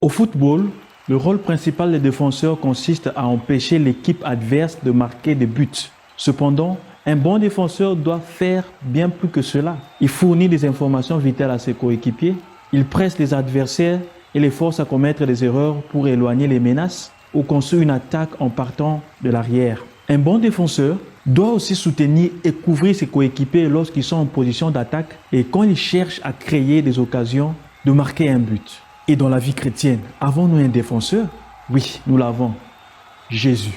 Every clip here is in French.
Au football, le rôle principal des défenseurs consiste à empêcher l'équipe adverse de marquer des buts. Cependant, un bon défenseur doit faire bien plus que cela. Il fournit des informations vitales à ses coéquipiers, il presse les adversaires et les force à commettre des erreurs pour éloigner les menaces ou construire une attaque en partant de l'arrière. Un bon défenseur doit aussi soutenir et couvrir ses coéquipiers lorsqu'ils sont en position d'attaque et quand ils cherchent à créer des occasions de marquer un but. Et dans la vie chrétienne, avons-nous un défenseur? Oui, nous l'avons. Jésus.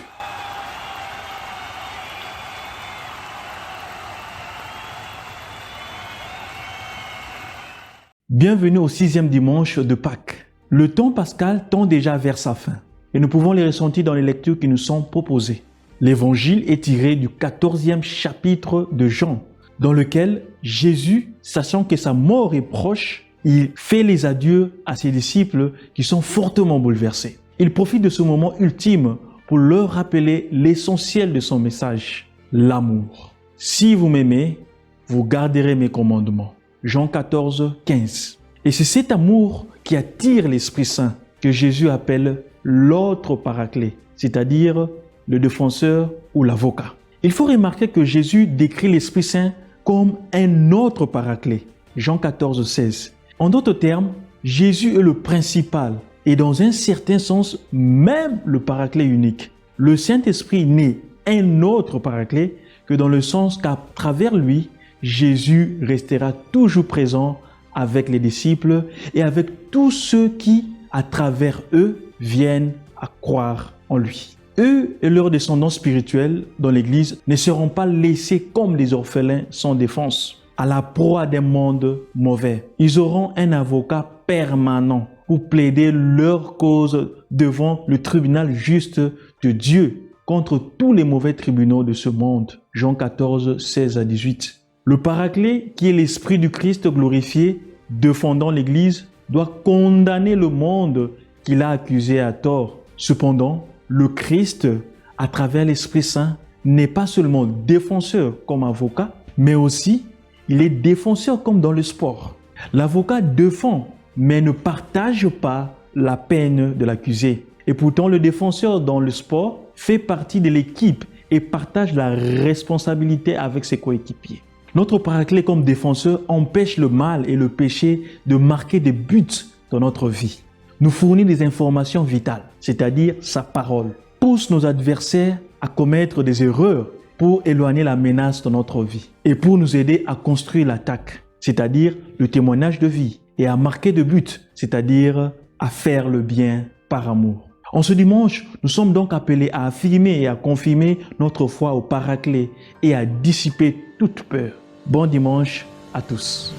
Bienvenue au 6e dimanche de Pâques. Le temps pascal tend déjà vers sa fin et nous pouvons les ressentir dans les lectures qui nous sont proposées. L'évangile est tiré du 14e chapitre de Jean, dans lequel Jésus, sachant que sa mort est proche, il fait les adieux à ses disciples qui sont fortement bouleversés. Il profite de ce moment ultime pour leur rappeler l'essentiel de son message, l'amour. Si vous m'aimez, vous garderez mes commandements. Jean 14, 15. Et c'est cet amour qui attire l'Esprit Saint que Jésus appelle l'autre paraclet, c'est-à-dire le défenseur ou l'avocat. Il faut remarquer que Jésus décrit l'Esprit Saint comme un autre paraclet. Jean 14, 16. En d'autres termes, Jésus est le principal et dans un certain sens, même le paraclet unique. Le Saint-Esprit n'est un autre paraclet que dans le sens qu'à travers lui, Jésus restera toujours présent avec les disciples et avec tous ceux qui, à travers eux, viennent à croire en lui. Eux et leurs descendants spirituels dans l'Église ne seront pas laissés comme des orphelins sans défense, à la proie d'un monde mauvais. Ils auront un avocat permanent pour plaider leur cause devant le tribunal juste de Dieu contre tous les mauvais tribunaux de ce monde. Jean 14, 16 à 18. Le paraclet, qui est l'Esprit du Christ glorifié, défendant l'Église, doit condamner le monde qu'il a accusé à tort. Cependant, le Christ, à travers l'Esprit Saint, n'est pas seulement défenseur comme avocat, mais aussi il est défenseur comme dans le sport. L'avocat défend, mais ne partage pas la peine de l'accusé. Et pourtant, le défenseur dans le sport fait partie de l'équipe et partage la responsabilité avec ses coéquipiers. Notre paraclet comme défenseur empêche le mal et le péché de marquer des buts dans notre vie. Nous fournit des informations vitales, c'est-à-dire sa parole. Pousse nos adversaires à commettre des erreurs pour éloigner la menace dans notre vie et pour nous aider à construire l'attaque, c'est-à-dire le témoignage de vie, et à marquer de buts, c'est-à-dire à faire le bien par amour. En ce dimanche, nous sommes donc appelés à affirmer et à confirmer notre foi au paraclet et à dissiper toute peur. Bon dimanche à tous.